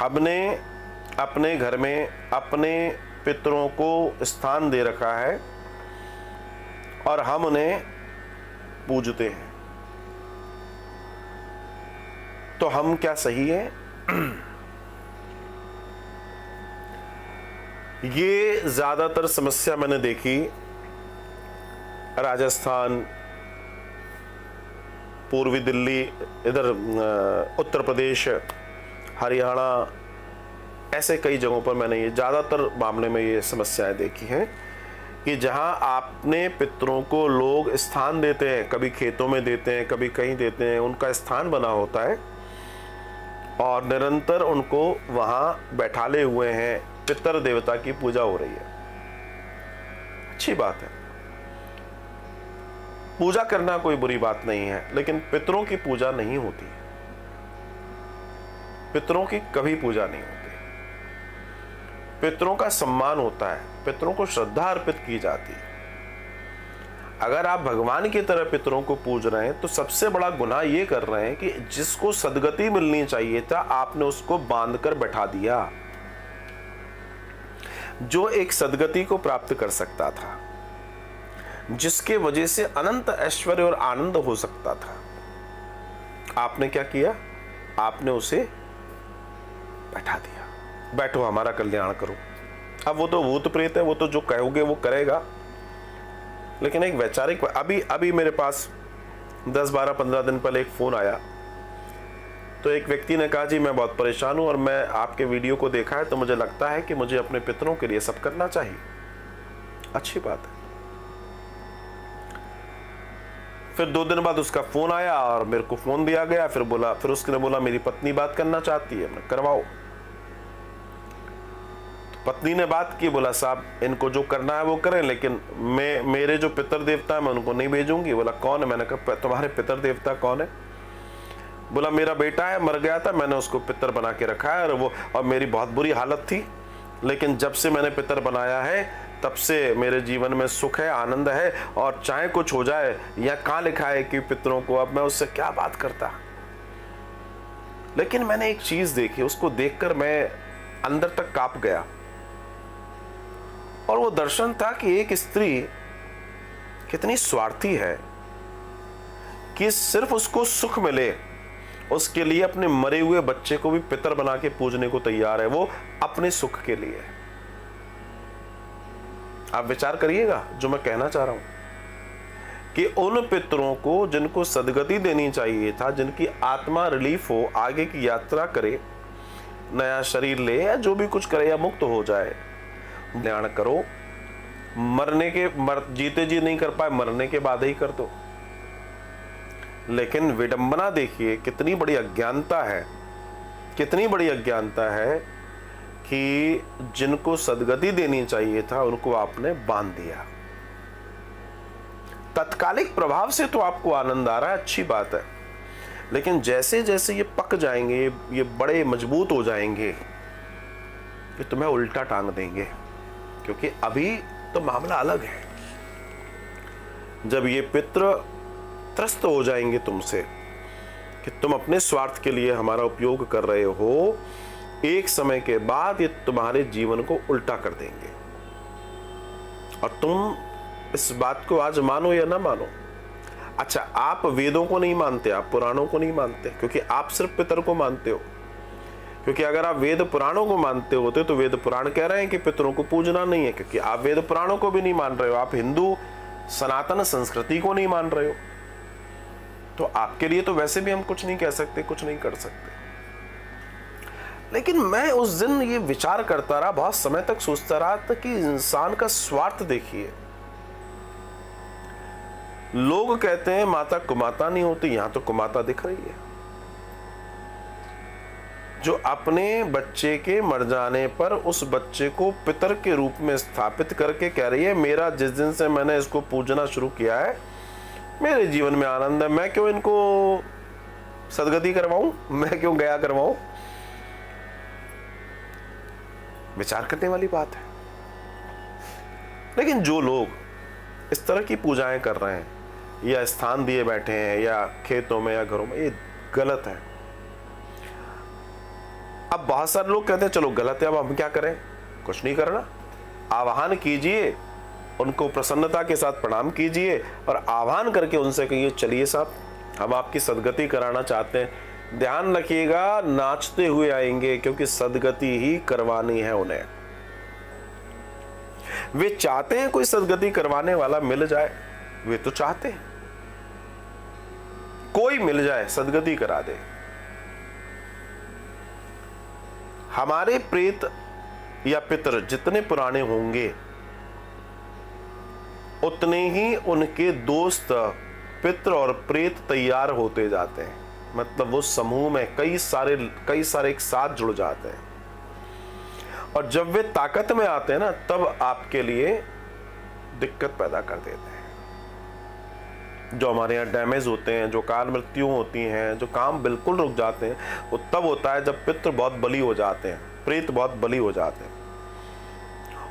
हमने अपने घर में अपने पितरों को स्थान दे रखा है और हम उन्हें पूजते हैं, तो हम क्या सही है? ये ज्यादातर समस्या मैंने देखी राजस्थान, पूर्वी दिल्ली, इधर उत्तर प्रदेश, हरियाणा, ऐसे कई जगहों पर मैंने ये ज़्यादातर मामले में ये समस्याएं देखी हैं कि जहां आपने पितरों को लोग स्थान देते हैं, कभी खेतों में देते हैं, कभी कहीं देते हैं, उनका स्थान बना होता है और निरंतर उनको वहां बैठाले हुए हैं, पितर देवता की पूजा हो रही है। अच्छी बात है, पूजा करना कोई बुरी बात नहीं है, लेकिन पितरों की पूजा नहीं होती, पितरों की कभी पूजा नहीं होती। पितरों का सम्मान होता है, पितरों को श्रद्धा अर्पित की जाती है। अगर आप भगवान की तरह पितरों को पूज रहे हैं तो सबसे बड़ा गुनाह ये कर रहे हैं कि जिसको सदगति मिलनी चाहिए था आपने उसको बांधकर बैठा दिया, जो एक सदगति को प्राप्त कर सकता था, जिसके वजह से अनंत ऐश्वर्य और आनंद हो सकता था, आपने क्या किया? आपने उसे बैठा दिया। बैठो, हमारा कल्याण करो। अब वो तो भूत प्रेत है, वो तो जो कहोगे वो करेगा, लेकिन एक वैचारिक, अभी मेरे पास 10-12-15 दिन पहले एक फोन आया, तो एक व्यक्ति ने कहा जी मैं बहुत परेशान हूं और मैं आपके वीडियो को देखा है तो मुझे लगता है कि मुझे अपने पितरों के लिए सब करना चाहिए। अच्छी बात है। फिर 2 दिन बाद उसका फोन आया और मेरे को फोन दिया गया, फिर उसने बोला मेरी पत्नी बात करना चाहती है, मैं करवाओ। पत्नी ने बात की, बोला साहब इनको जो करना है वो करें, लेकिन मेरे जो पितर देवता है मैं उनको नहीं भेजूंगी। बोला कौन है? मैंने कहा तुम्हारे पितर देवता कौन है? बोला मेरा बेटा है, मर गया था, मैंने उसको पितर बना के रखा है और मेरी बहुत बुरी हालत थी, लेकिन जब से मैंने पितर बनाया है तब से मेरे जीवन में सुख है, आनंद है, और चाहे कुछ हो जाए, या कहाँ लिखा है कि पितरों को, अब मैं उससे क्या बात करता। लेकिन मैंने एक चीज देखी, उसको देखकर मैं अंदर तक कांप गया, और वो दर्शन था कि एक स्त्री कितनी स्वार्थी है कि सिर्फ उसको सुख मिले उसके लिए अपने मरे हुए बच्चे को भी पितर बना के पूजने को तैयार है, वो अपने सुख के लिए। आप विचार करिएगा जो मैं कहना चाह रहा हूं कि उन पितरों को जिनको सदगति देनी चाहिए था, जिनकी आत्मा रिलीफ हो, आगे की यात्रा करे, नया शरीर ले या जो भी कुछ करे या मुक्त हो जाए, ध्यान करो। जीते जी नहीं कर पाए, मरने के बाद ही कर दो। लेकिन विडंबना देखिए, कितनी बड़ी अज्ञानता है, कितनी बड़ी अज्ञानता है कि जिनको सदगति देनी चाहिए था उनको आपने बांध दिया। तत्कालिक प्रभाव से तो आपको आनंद आ रहा है, अच्छी बात है, लेकिन जैसे जैसे ये पक जाएंगे, ये बड़े मजबूत हो जाएंगे, ये तुम्हें उल्टा टांग देंगे, क्योंकि अभी तो मामला अलग है। जब ये पितृ त्रस्त हो जाएंगे तुमसे कि तुम अपने स्वार्थ के लिए हमारा उपयोग कर रहे हो, एक समय के बाद ये तुम्हारे जीवन को उल्टा कर देंगे। और तुम इस बात को आज मानो या ना मानो। अच्छा, आप वेदों को नहीं मानते, आप पुराणों को नहीं मानते, क्योंकि आप सिर्फ पितर को मानते हो। क्योंकि अगर आप वेद पुराणों को मानते होते तो वेद पुराण कह रहे हैं कि पितरों को पूजना नहीं है, क्योंकि आप वेद पुराणों को भी नहीं मान रहे हो, आप हिंदू सनातन संस्कृति को नहीं मान रहे हो, तो आपके लिए तो वैसे भी हम कुछ नहीं कह सकते, कुछ नहीं कर सकते। लेकिन मैं उस दिन ये विचार करता रहा, बहुत समय तक सोचता रहा था कि इंसान का स्वार्थ देखिए। लोग कहते हैं माता कुमाता नहीं होती, यहां तो कुमाता दिख रही है, जो अपने बच्चे के मर जाने पर उस बच्चे को पितर के रूप में स्थापित करके कह रही है मेरा जिस दिन से मैंने इसको पूजना शुरू किया है मेरे जीवन में आनंद है, मैं क्यों इनको सदगति करवाऊं, मैं क्यों गया करवाऊं। विचार करने वाली बात है। लेकिन जो लोग इस तरह की पूजाएं कर रहे हैं, या स्थान दिए बैठे हैं, या खेतों में या घरों में, ये गलत है। अब बहुत सारे लोग कहते हैं चलो गलत है, अब हम क्या करें? कुछ नहीं करना, आह्वान कीजिए, उनको प्रसन्नता के साथ प्रणाम कीजिए और आह्वान करके उनसे कहिए चलिए साहब हम आपकी सदगति कराना चाहते हैं। ध्यान रखिएगा, नाचते हुए आएंगे, क्योंकि सदगति ही करवानी है उन्हें। वे चाहते हैं कोई सदगति करवाने वाला मिल जाए, वे तो चाहते हैं कोई मिल जाए सदगति करा दे। हमारे प्रेत या पितर जितने पुराने होंगे उतने ही उनके दोस्त पितर और प्रेत तैयार होते जाते हैं। मतलब वो समूह में कई सारे एक साथ जुड़ जाते हैं और जब वे ताकत में आते हैं ना, तब आपके लिए दिक्कत पैदा कर देते हैं। जो हमारे यहाँ डैमेज होते हैं, जो काल मृत्यु होती हैं, जो काम बिल्कुल रुक जाते हैं, वो तब होता है जब पितृ बहुत बली हो जाते हैं, प्रेत बहुत बली हो जाते हैं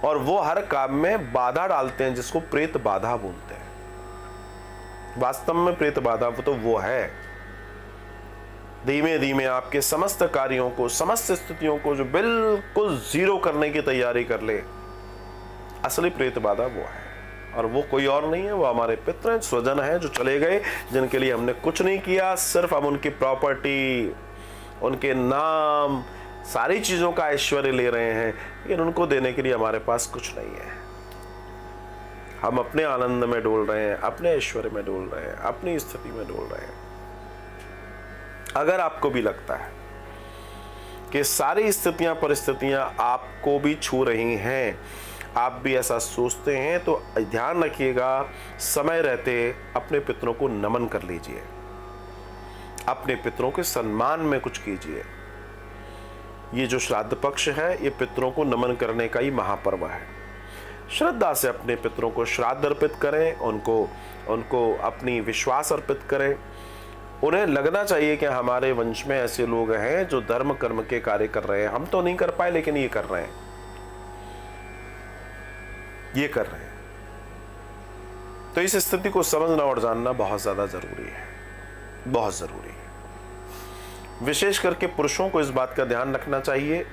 और वो हर काम में बाधा डालते हैं, जिसको प्रेत बाधा बोलते हैं। वास्तव में प्रेत बाधा तो वो है। धीमे धीमे आपके समस्त कार्यों को, समस्त स्थितियों को जो बिल्कुल जीरो करने की तैयारी कर ले, असली प्रेत बाधा वो है। और वो कोई और नहीं है, वो हमारे पितृ हैं, स्वजन हैं, जो चले गए, जिनके लिए हमने कुछ नहीं किया, सिर्फ हम उनकी प्रॉपर्टी, उनके नाम, सारी चीजों का ऐश्वर्य ले रहे हैं, लेकिन उनको देने के लिए हमारे पास कुछ नहीं है। हम अपने आनंद में डोल रहे हैं, अपने ऐश्वर्य में डोल रहे हैं, अपनी स्थिति में डोल रहे हैं। अगर आपको भी लगता है कि सारी स्थितियां परिस्थितियां आपको भी छू रही हैं, आप भी ऐसा सोचते हैं, तो ध्यान रखिएगा, समय रहते अपने पितरों को नमन कर लीजिए, अपने पितरों के सम्मान में कुछ कीजिए। ये जो श्राद्ध पक्ष है, ये पितरों को नमन करने का ही महापर्व है। श्रद्धा से अपने पितरों को श्राद्ध अर्पित करें, उनको अपनी विश्वास अर्पित करें। उन्हें लगना चाहिए कि हमारे वंश में ऐसे लोग हैं जो धर्म कर्म के कार्य कर रहे हैं, हम तो नहीं कर पाए लेकिन ये कर रहे हैं, ये कर रहे हैं। तो इस स्थिति को समझना और जानना बहुत ज्यादा जरूरी है, बहुत जरूरी है। विशेष करके पुरुषों को इस बात का ध्यान रखना चाहिए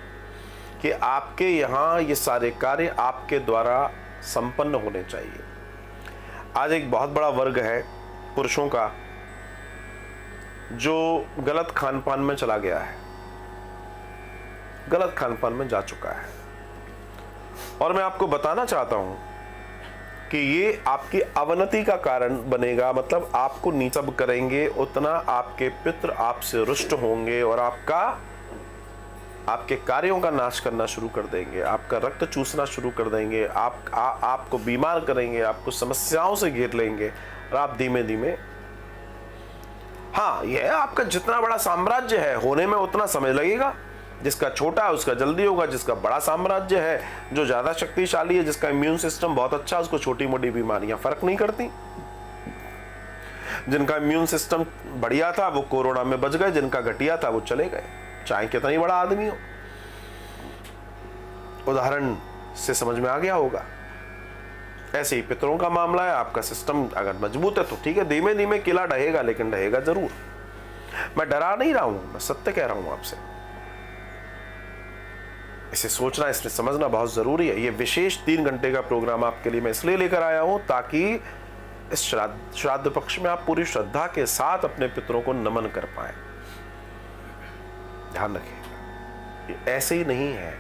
कि आपके यहां ये सारे कार्य आपके द्वारा संपन्न होने चाहिए। आज एक बहुत बड़ा वर्ग है पुरुषों का जो गलत खान पान में चला गया है, गलत खान पान में जा चुका है। और मैं आपको बताना चाहता हूं कि ये आपकी अवनति का कारण बनेगा। मतलब आपको नीचा करेंगे, उतना आपके पितृ आपसे रुष्ट होंगे और आपके कार्यों का नाश करना शुरू कर देंगे, आपका रक्त चूसना शुरू कर देंगे, आपको बीमार करेंगे, आपको समस्याओं से घेर लेंगे और आप धीमे धीमे, हाँ, यह आपका जितना बड़ा साम्राज्य है होने में उतना समय लगेगा। जिसका छोटा है उसका जल्दी होगा, जिसका बड़ा साम्राज्य है, जो ज्यादा शक्तिशाली है, जिसका इम्यून सिस्टम बहुत अच्छा है, उसको छोटी मोटी बीमारियां फर्क नहीं करती। जिनका इम्यून सिस्टम बढ़िया था वो कोरोना में बच गए, जिनका घटिया था वो चले गए, चाहे कितना ही बड़ा आदमी हो। उदाहरण से समझ में आ गया होगा। ऐसे ही पितरों का मामला है। आपका सिस्टम अगर मजबूत है तो ठीक है, धीमे धीमे किला ढहेगा, लेकिन ढहेगा जरूर। मैं डरा नहीं रहा हूं, मैं सत्य कह रहा हूं आपसे। इसे सोचना, इसमें समझना बहुत जरूरी है। ये विशेष 3 घंटे का प्रोग्राम आपके लिए मैं इसलिए लेकर आया हूं ताकि इस श्राद्ध पक्ष में आप पूरी श्रद्धा के साथ अपने पितरों को नमन कर पाए। ध्यान रखिएगा, ये ऐसे ही नहीं है।